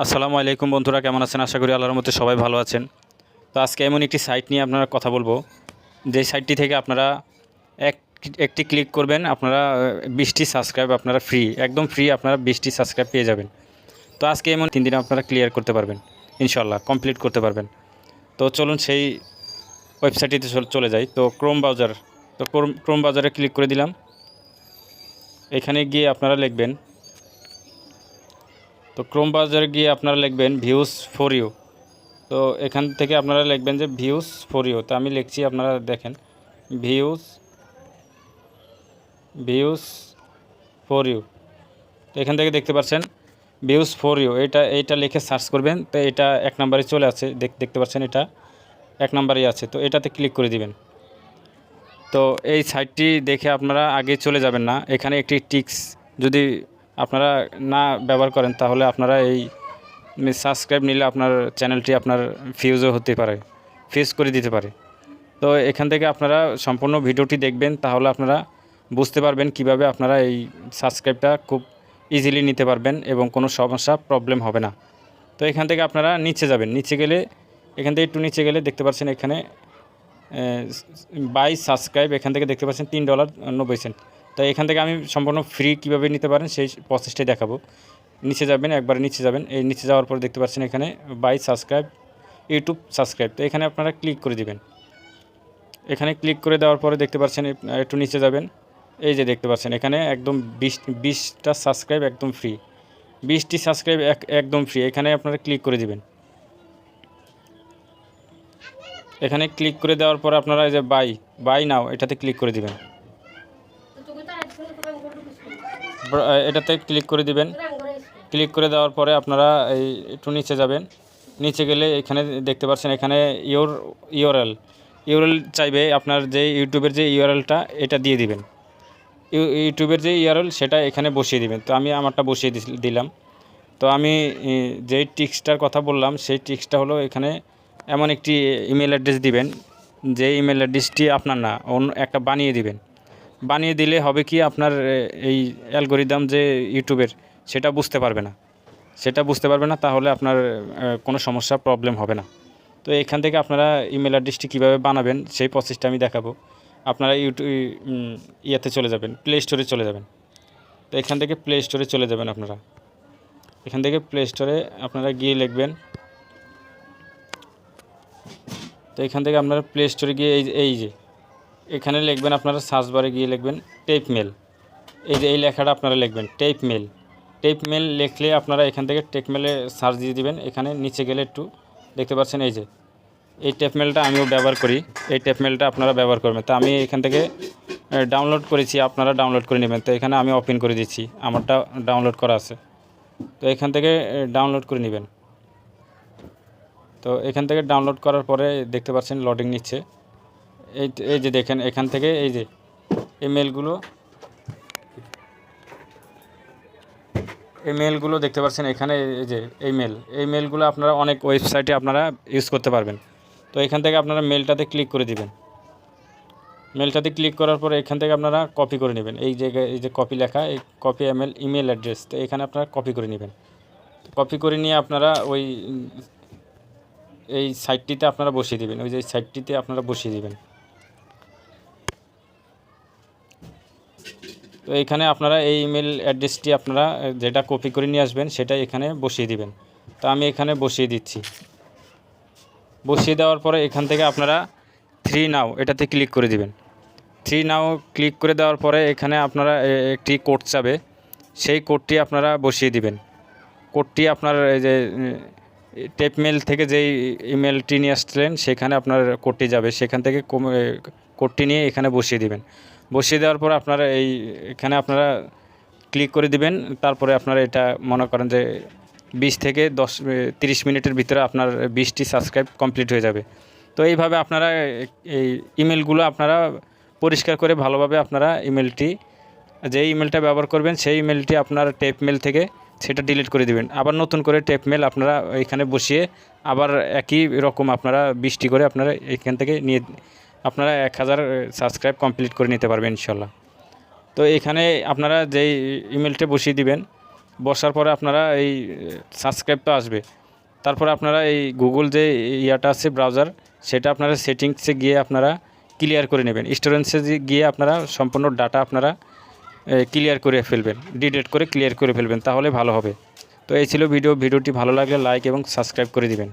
আসসালামু আলাইকুম বন্ধুরা, কেমন আছেন? আশা করি আল্লাহর মধ্যে সবাই ভালো আছেন। তো আজকে এমন একটি সাইট নিয়ে আপনারা কথা বলবো, যে সাইটটি থেকে আপনারা এক একটি ক্লিক করবেন, আপনারা 20টি সাবস্ক্রাইব আপনারা ফ্রি, একদম ফ্রি আপনারা 20টি সাবস্ক্রাইব পেয়ে যাবেন। তো আজকে এমন 3 দিনে আপনারা ক্লিয়ার করতে পারবেন, ইনশাল্লাহ কমপ্লিট করতে পারবেন। তো চলুন সেই ওয়েবসাইটটিতে চলে যাই। তো ক্রোম ব্রাউজারে ক্লিক করে দিলাম। এখানে গিয়ে আপনারা লিখবেন, তো ক্রোম ব্রাউজারে গিয়ে আপনারা লিখবেন ভিউজ ফর ইউ। তো এখান থেকে আপনারা লিখবেন যে ভিউজ ফর ইউ। তো আমি লিখছি, আপনারা দেখেন ভিউজ ভিউজ ফর ইউ। তো এখান থেকে দেখতে পাচ্ছেন ভিউজ ফর ইউ, এইটা লিখে সার্চ করবেন। তো এটা 1 নম্বরে চলে আছে, দেখতে পাচ্ছেন এটা 1 নম্বরেই আছে। তো এটাতে ক্লিক করে দিবেন। তো এই সাইটটি দেখে আপনারা আগে চলে যাবেন না। এখানে একটি টিক্স যদি আপনারা না ব্যবহার করেন, তাহলে আপনারা এই সাবস্ক্রাইব নিলে আপনার চ্যানেলটি আপনার ফিউজও হতে পারে, ফিউজ করে দিতে পারে। তো এখান থেকে আপনারা সম্পূর্ণ ভিডিওটি দেখবেন, তাহলে আপনারা বুঝতে পারবেন কিভাবে আপনারা এই সাবস্ক্রাইবটা খুব ইজিলি নিতে পারবেন এবং কোনো সমস্যা প্রবলেম হবে না। তো এখান থেকে আপনারা নিচে যাবেন, নিচে গেলে এখান থেকে একটু নিচে গেলে দেখতে পাচ্ছেন এখানে বাই সাবস্ক্রাইব, এখান থেকে দেখতে পাচ্ছেন $3.90। তো এখান থেকে আমি সম্পূর্ণ ফ্রি কীভাবে নিতে পারেন সেই প্রসেসটাই দেখাবো। নিচে যাবেন, একবার নিচে যাবেন। এই নিচে যাওয়ার পর দেখতে পাচ্ছেন এখানে বাই সাবস্ক্রাইব, ইউটিউব সাবস্ক্রাইব। তো এখানে আপনারা ক্লিক করে দিবেন। এখানে ক্লিক করে দেওয়ার পরে দেখতে পাচ্ছেন একটু নিচে যাবেন। এই যে দেখতে পাচ্ছেন এখানে একদম 20টা সাবস্ক্রাইব একদম ফ্রি, 20টি সাবস্ক্রাইব একদম ফ্রি। এখানে আপনারা ক্লিক করে দিবেন। এখানে ক্লিক করে দেওয়ার পর আপনারা এই যে বাই নাও এটাতে ক্লিক করে দিবেন। এটাতে ক্লিক করে দিবেন। ক্লিক করে দেওয়ার পরে আপনারা এই একটু নিচে যাবেন। নিচে গেলে এখানে দেখতে পাচ্ছেন এখানে ইউআরএল চাইবে, আপনার যে ইউটিউবের যে ইউআরএলটা এটা দিয়ে দিবেন। ইউটিউবের যে ইউআরএল সেটা এখানে বসিয়ে দিবেন। তো আমি আমারটা বসিয়ে দিলাম। তো আমি যেই টিক্সটার কথা বললাম সেই টিক্সটা হলো, এখানে এমন একটি ইমেল অ্যাড্রেস দিবেন, যে ইমেল অ্যাড্রেসটি আপনার না, অন্য একটা বানিয়ে দিবেন। বানিয়ে দিলে হবে কি, আপনার এই অ্যালগরিদম যে ইউটিউবের সেটা বুঝতে পারবে না, তাহলে আপনার কোনো সমস্যা প্রবলেম হবে না। তো এখান থেকে আপনারা ইমেল অ্যাড্রেসটি কীভাবে বানাবেন সেই প্রসেসটা আমি দেখাবো। আপনারা ইয়াতে চলে যাবেন, প্লে স্টোরে চলে যাবেন। তো এখান থেকে প্লে স্টোরে চলে যাবেন। আপনারা এখান থেকে প্লে স্টোরে আপনারা গিয়ে লিখবেন। তো এখান থেকে আপনারা প্লে স্টোরে গিয়ে এই যে এখানে লিখবেন, আপনারা সার্চ বারে গিয়ে লিখবেন টেপ মেল। এই যে এই লেখাটা আপনারা লিখবেন টেপ মেল লিখলে আপনারা এখান থেকে টেপ মেলে সার্চ দিয়ে দিবেন। এখানে নিচে গেলে একটু দেখতে পাচ্ছেন এই যে এই টেপ মেলটা আমিও ব্যবহার করি, এই টেপ মেলটা আপনারা ব্যবহার করবেন। তো আমি এখান থেকে ডাউনলোড করেছি, আপনারা ডাউনলোড করে নেবেন। তো এখানে আমি ওপেন করে দিচ্ছি, আমারটা ডাউনলোড করা আছে। তো এখান থেকে ডাউনলোড করে নেবেন। তো এখান থেকে ডাউনলোড করার পরে দেখতে পাচ্ছেন লোডিং নিচ্ছে। এই যে দেখেন এখান থেকে এই যে মেলগুলো দেখতে পাচ্ছেন এখানে, এই যে এই মেলগুলো আপনারা অনেক ওয়েবসাইটে আপনারা ইউজ করতে পারবেন। তো এখান থেকে আপনারা মেলটাতে ক্লিক করে দিবেন। মেলটাতে ক্লিক করার পরে এখান থেকে আপনারা কপি করে নেবেন। এই জায়গায় এই যে কপি লেখা, এই কপি ইমেল অ্যাড্রেস, তো এখানে আপনারা কপি করে নেবেন। কপি করে নিয়ে আপনারা এই সাইটটিতে আপনারা বসিয়ে দিবেন, ওই যে সাইটটিতে আপনারা বসিয়ে দিবেন। তো এখানে আপনারা এই ইমেল অ্যাড্রেসটি আপনারা যেটা কপি করে নিয়ে আসবেন সেটা এখানে বসিয়ে দিবেন। তো আমি এখানে বসিয়ে দিচ্ছি। বসিয়ে দেওয়ার পরে এখান থেকে আপনারা 3 নাও এটাতে ক্লিক করে দিবেন। 3 নাও ক্লিক করে দেওয়ার পরে এখানে আপনারা একটি কোড চাবে, সেই কোডটি আপনারা বসিয়ে দিবেন। কোডটি আপনার এই যে টেপ মেল থেকে যেই ইমেলটি নিয়ে আসছিলেন সেখানে আপনার কোডটি যাবে, সেখান থেকে কোডটি নিয়ে এখানে বসিয়ে দিবেন। বসিয়ে দেওয়ার পর আপনারা এখানে আপনারা ক্লিক করে দিবেন। তারপরে আপনারা এটা মনে করেন যে 20 থেকে 30 মিনিটের ভিতরে আপনার 20টি সাবস্ক্রাইব কমপ্লিট হয়ে যাবে। তো এইভাবে আপনারা এই ইমেলগুলো আপনারা পরিষ্কার করে ভালোভাবে আপনারা যে ইমেলটা ব্যবহার করবেন সেই ইমেলটি আপনার টেপ মেল থেকে সেটা ডিলিট করে দিবেন। আবার নতুন করে টেপ মেল আপনারা এখানে বসিয়ে আবার একই রকম আপনারা 20টি করে আপনারা এখান থেকে নিয়ে আপনারা 1000 সাবস্ক্রাইব কমপ্লিট করে নিতে পারবেন ইনশাল্লাহ। তো এখানে আপনারা যেই ইমেলটা বসিয়ে দিবেন বসার পরে আপনারা এই সাবস্ক্রাইব তো আসবে। তারপরে আপনারা এই গুগল যে ইয়াটা আছে ব্রাউজার, সেটা আপনারা সেটিংসে গিয়ে আপনারা ক্লিয়ার করে নেবেন। স্টোরেজে গিয়ে আপনারা সম্পূর্ণ ডাটা আপনারা ক্লিয়ার করে ফেলবেন, ডিলিট করে ক্লিয়ার করে ফেলবেন, তাহলে ভালো হবে। তো এই ছিল ভিডিওটি ভালো লাগলে লাইক এবং সাবস্ক্রাইব করে দিবেন।